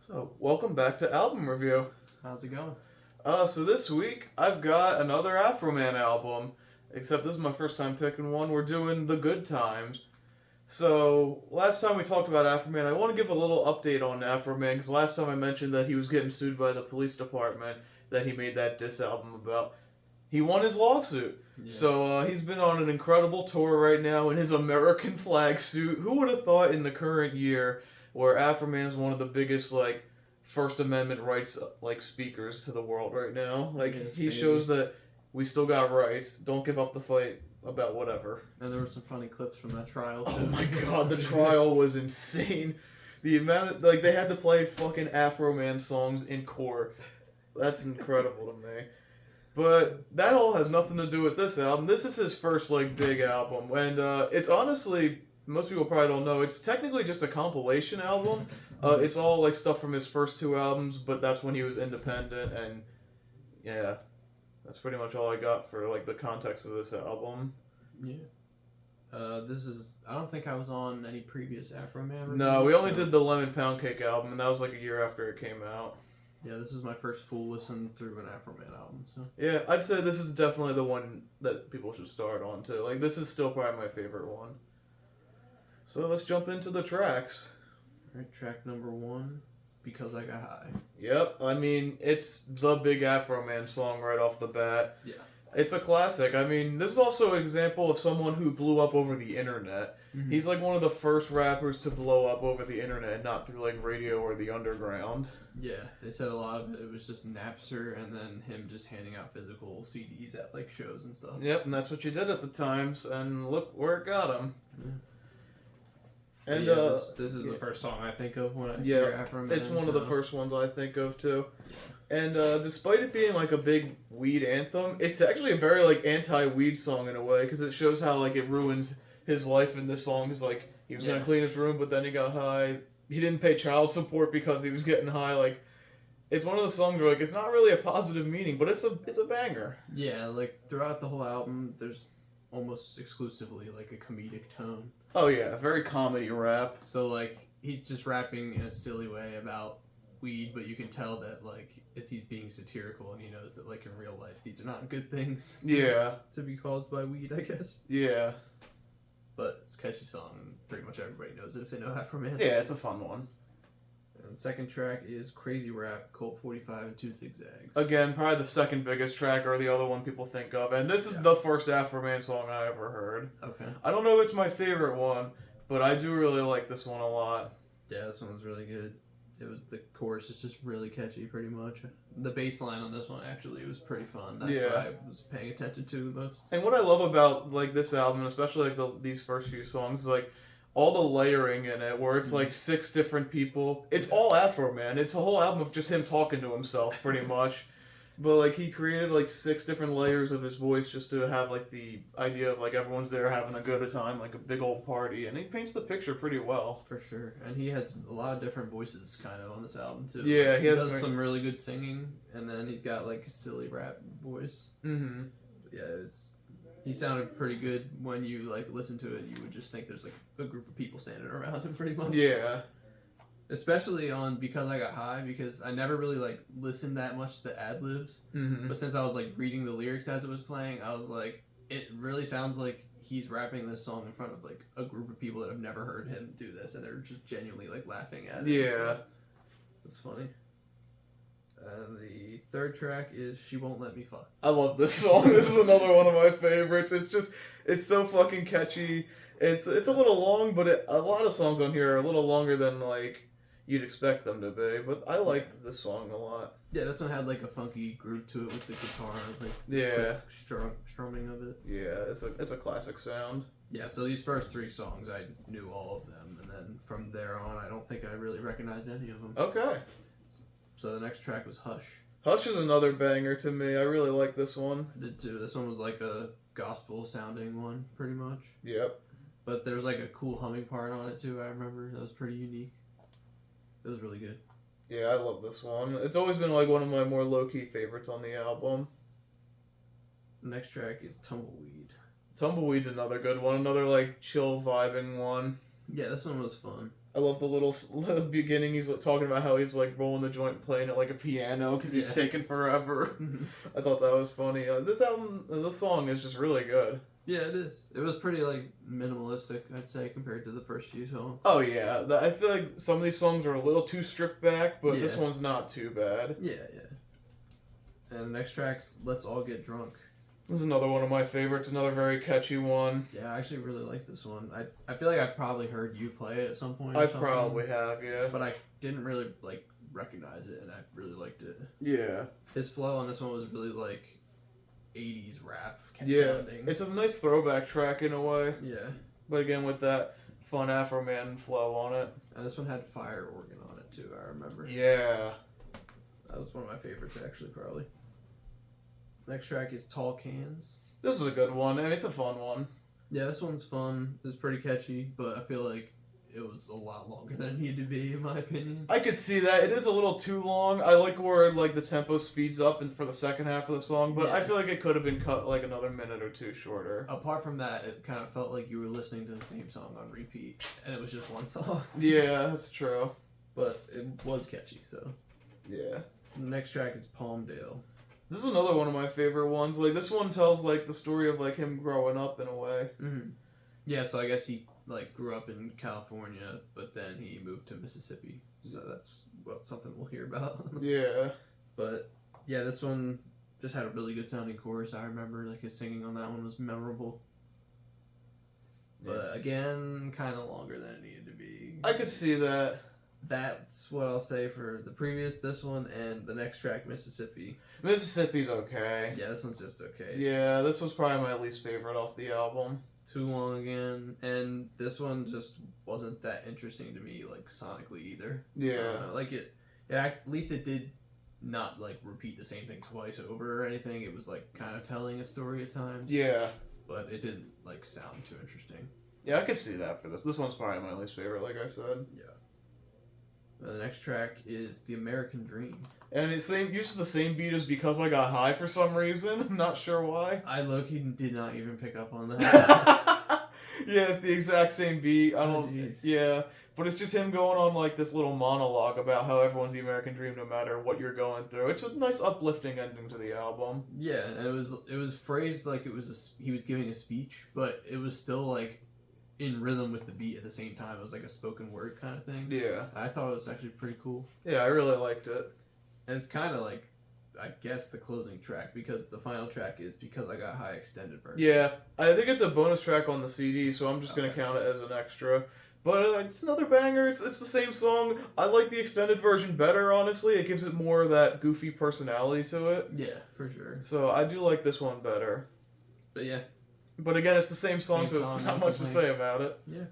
So, welcome back to Album Review. How's it going? So this week, I've got another Afroman album. Except this is my first time picking one. We're doing The Good Times. So, last time we talked about Afroman, I want to give a little update on Afroman, because last time I mentioned that he was getting sued by the police department that he made that diss album about. He won his lawsuit. Yeah. So, he's been on an incredible tour right now in his American flag suit. Who would have thought in the current year, where Afroman's one of the biggest, First Amendment rights, speakers to the world right now. He shows that we still got rights. Don't give up the fight about whatever. And there were some funny clips from that trial. Oh my god, the trial was insane. The amount of, they had to play fucking Afroman songs in court. That's incredible to me. But that all has nothing to do with this album. This is his first, big album. And it's honestly, most people probably don't know, it's technically just a compilation album. It's all, stuff from his first two albums, but that's when he was independent, and, yeah. That's pretty much all I got for, the context of this album. Yeah. I don't think I was on any previous Afroman reviews. No, we only did the Lemon Pound Cake album, and that was, a year after it came out. Yeah, this is my first full listen through an Afroman album, so. Yeah, I'd say this is definitely the one that people should start on, too. This is still probably my favorite one. So let's jump into the tracks. Alright, track number 1, it's Because I Got High. Yep, I mean, it's the big Afroman song right off the bat. Yeah. It's a classic. I mean, this is also an example of someone who blew up over the internet. Mm-hmm. He's one of the first rappers to blow up over the internet, not through radio or the underground. Yeah, they said a lot of it was just Napster and then him just handing out physical CDs at shows and stuff. Yep, and that's what you did at the times, and look where it got him. Yeah. And yeah, this is the first song I think of when I hear Afroman. It's one of the first ones I think of too. Yeah. And despite it being a big weed anthem, it's actually a very anti-weed song in a way, because it shows how it ruins his life in this song. Is he was gonna clean his room, but then he got high. He didn't pay child support because he was getting high. It's one of those songs where it's not really a positive meaning, but it's a banger. Yeah, throughout the whole album, there's almost exclusively a comedic tone. Oh yeah, very comedy rap. So he's just rapping in a silly way about weed, but you can tell that he's being satirical, and he knows that in real life these are not good things. Yeah. To be caused by weed, I guess. Yeah. But it's a catchy song, and pretty much everybody knows it if they know Afroman. Yeah, it's a fun one. And the second track is Crazy Rap, Colt 45 and 2 Zigzags. Again, probably the second biggest track, or the other one people think of. And this is the first Afroman song I ever heard. Okay. I don't know if it's my favorite one, but I do really like this one a lot. Yeah, this one was really good. The chorus is just really catchy, pretty much. The bass line on this one actually was pretty fun. That's what I was paying attention to the most. And what I love about this album, especially these first few songs, is all the layering in it, where it's 6 different people. It's all Afroman. It's a whole album of just him talking to himself, pretty much. But he created 6 different layers of his voice just to have the idea of everyone's there having a good time, a big old party, and he paints the picture pretty well. For sure, and he has a lot of different voices kind of on this album too. Yeah, he does some really good singing, and then he's got a silly rap voice. Mm-hmm. Yeah, he sounded pretty good. When you listen to it, you would just think there's a group of people standing around him, pretty much. Yeah. Especially on Because I Got High, because I never really listened that much to ad-libs. Mm-hmm. But since I was reading the lyrics as it was playing, I was it really sounds like he's rapping this song in front of a group of people that have never heard him do this, and they're just genuinely laughing at it. Yeah. It's funny. The third track is She Won't Let Me Fuck. I love this song. This is another one of my favorites. It's so fucking catchy. It's a little long, but a lot of songs on here are a little longer than you'd expect them to be, but I like this song a lot. Yeah, this one had a funky groove to it with the guitar, strumming of it. Yeah, it's a classic sound. Yeah, so these first 3 songs, I knew all of them, and then from there on, I don't think I really recognized any of them. Okay. So the next track was Hush. Hush is another banger to me. I really like this one. I did too. This one was a gospel sounding one, pretty much. Yep. But there's a cool humming part on it too, I remember. That was pretty unique. It was really good. Yeah, I love this one. It's always been one of my more low-key favorites on the album. The next track is Tumbleweed. Tumbleweed's another good one. Another chill vibing one. Yeah, this one was fun. I love the little beginning. He's talking about how he's like rolling the joint, playing it like a piano because he's taking forever. I thought that was funny. This song is just really good. Yeah, it is. It was pretty like minimalistic, I'd say, compared to the first few songs. Oh yeah, I feel like some of these songs are a little too stripped back, but this one's not too bad. Yeah. And the next track's "Let's All Get Drunk." This is another one of my favorites. Another very catchy one. Yeah, I actually really like this one. I feel like I probably heard you play it at some point. I probably have, yeah. But I didn't really like recognize it, and I really liked it. Yeah. His flow on this one was really like 80s rap sounding. It's a nice throwback track in a way. Yeah. But again, with that fun Afroman flow on it. And this one had fire organ on it too, I remember. Yeah. That was one of my favorites, actually, probably. Next track is Tall Cans. This is a good one, and it's a fun one. Yeah, this one's fun. It's pretty catchy, but I feel like it was a lot longer than it needed to be, in my opinion. I could see that. It is a little too long. I like where like the tempo speeds up and for the second half of the song, but I feel like it could have been cut like another minute or two shorter. Apart from that, it kind of felt like you were listening to the same song on repeat, and it was just one song. Yeah, that's true. But it was catchy, so. Yeah. The next track is Palmdale. This is another one of my favorite ones. Like, this one tells, like, the story of, like, him growing up in a way. Mm-hmm. Yeah, so I guess he, like, grew up in California, but then he moved to Mississippi. So that's, well, something we'll hear about. Yeah. But, yeah, this one just had a really good sounding chorus. I remember, like, his singing on that one was memorable. But, again, kind of longer than it needed to be. I could see that. That's what I'll say for the previous, this one, and the next track, Mississippi. Mississippi's okay. Yeah, this one's just okay. Yeah, this was probably my least favorite off the album. Too long again, and this one just wasn't that interesting to me, like, sonically either. Yeah. Like, at least it did not, like, repeat the same thing twice over or anything. It was, like, kind of telling a story at times. Yeah. But it didn't, like, sound too interesting. Yeah, I could see that for this. This one's probably my least favorite, like I said. Yeah. The next track is The American Dream. And it uses the same beat as Because I Got High for some reason. I'm not sure why. I low-key did not even pick up on that. Yeah, it's the exact same beat. Geez. Yeah. But it's just him going on like this little monologue about how everyone's the American dream no matter what you're going through. It's a nice uplifting ending to the album. Yeah, and it was phrased like he was giving a speech, but it was still like in rhythm with the beat at the same time. It was like a spoken word kind of thing. Yeah. I thought it was actually pretty cool. Yeah, I really liked it. And it's kind of like, I guess, the closing track, because the final track is Because I Got High extended version. Yeah, I think it's a bonus track on the CD, so I'm just going to count it as an extra. But it's another banger. It's the same song. I like the extended version better, honestly. It gives it more of that goofy personality to it. Yeah, for sure. So I do like this one better. But yeah. But again, it's the same song, so there's not much to say about it. Yeah.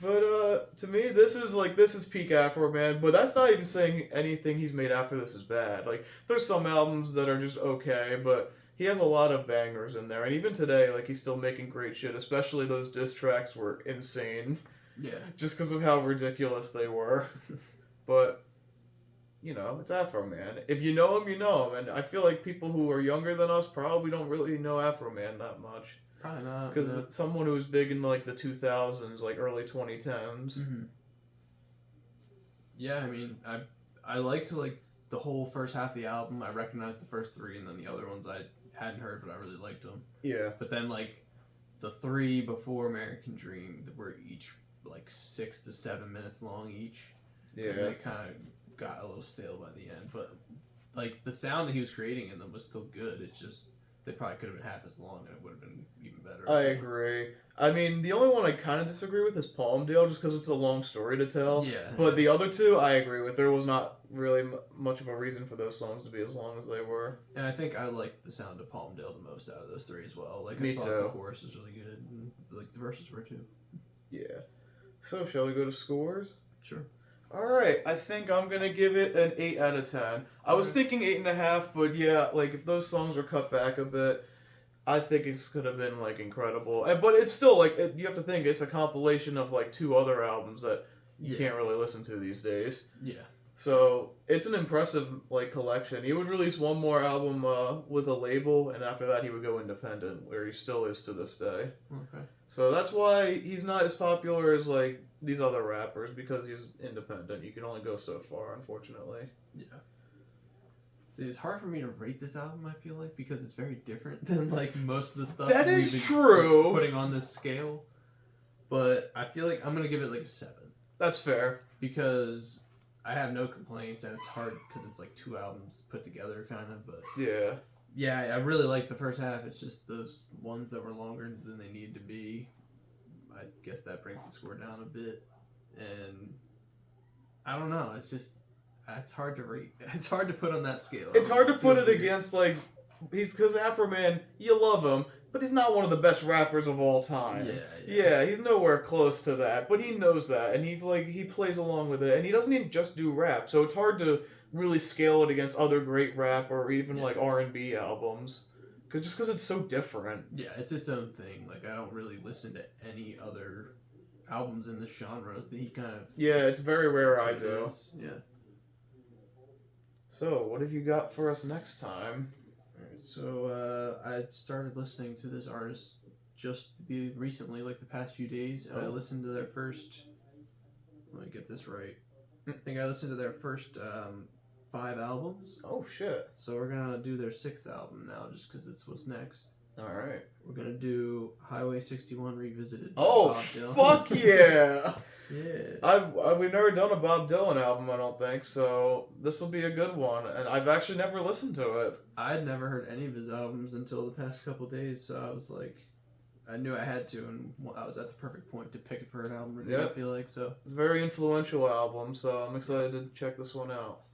But to me, this is peak Afroman. But that's not even saying anything he's made after this is bad. Like, there's some albums that are just okay, but he has a lot of bangers in there. And even today, like, he's still making great shit. Especially those diss tracks were insane. Yeah. Just because of how ridiculous they were. But, you know, it's Afroman. If you know him, you know him. And I feel like people who are younger than us probably don't really know Afroman that much. Probably not. Because someone who was big in like the 2000s, like early 2010s. Mm-hmm. Yeah, I mean, I liked like the whole first half of the album. I recognized the first three, and then the other ones I hadn't heard, but I really liked them. Yeah. But then like the three before American Dream were each like 6 to 7 minutes long each. Yeah. And they kind of got a little stale by the end, but like the sound that he was creating in them was still good. It's just they probably could have been half as long, and it would have been even better. I agree. I mean, the only one I kind of disagree with is Palmdale, just because it's a long story to tell. Yeah. But the other two, I agree with. There was not really much of a reason for those songs to be as long as they were. And I think I liked the sound of Palmdale the most out of those three as well. Like, Me I thought too. the chorus was really good, and like the verses were too. Yeah. So, shall we go to scores? Sure. Alright, I think I'm gonna give it an 8 out of 10. I was thinking 8.5, but yeah, like, if those songs were cut back a bit, I think it could have been, like, incredible. But it's still, like, you have to think, it's a compilation of, like, 2 other albums that you can't really listen to these days. Yeah. So it's an impressive like collection. He would release one more album with a label, and after that he would go independent, where he still is to this day. Okay. So that's why he's not as popular as like these other rappers, because he's independent. You can only go so far, unfortunately. Yeah. See, it's hard for me to rate this album, I feel like, because it's very different than like most of the stuff That we've is been true. putting on this scale. But I feel like I'm gonna give it like a 7. That's fair. Because I have no complaints, and it's hard because it's like 2 albums put together, kind of. But Yeah. I really like the first half. It's just those ones that were longer than they need to be. I guess that brings the score down a bit, and I don't know. It's hard to rate. It's hard to put on that scale. It's hard to put it weird. against like because Afroman, you love him, but he's not one of the best rappers of all time. Yeah, he's nowhere close to that, but he knows that, and he plays along with it, and he doesn't even just do rap, so it's hard to really scale it against other great rap or even like R&B albums, because it's so different. Yeah, it's its own thing. Like I don't really listen to any other albums in this genre. He kind of it's very rare I what it do. is. Yeah. So what have you got for us next time? Alright, so I started listening to this artist recently, like the past few days, and I listened to their first. Let me get this right. I think I listened to their first 5 albums. Oh shit! So we're gonna do their 6th album now, just because it's what's next. All right. We're gonna do Highway 61 Revisited. By Oh Bob Dylan. fuck yeah! Yeah. We've never done a Bob Dylan album, I don't think, so this will be a good one. And I've actually never listened to it. I'd never heard any of his albums until the past couple days, so I was like, I knew I had to, and I was at the perfect point to pick it for an album review. I feel like so. It's a very influential album, so I'm excited to check this one out.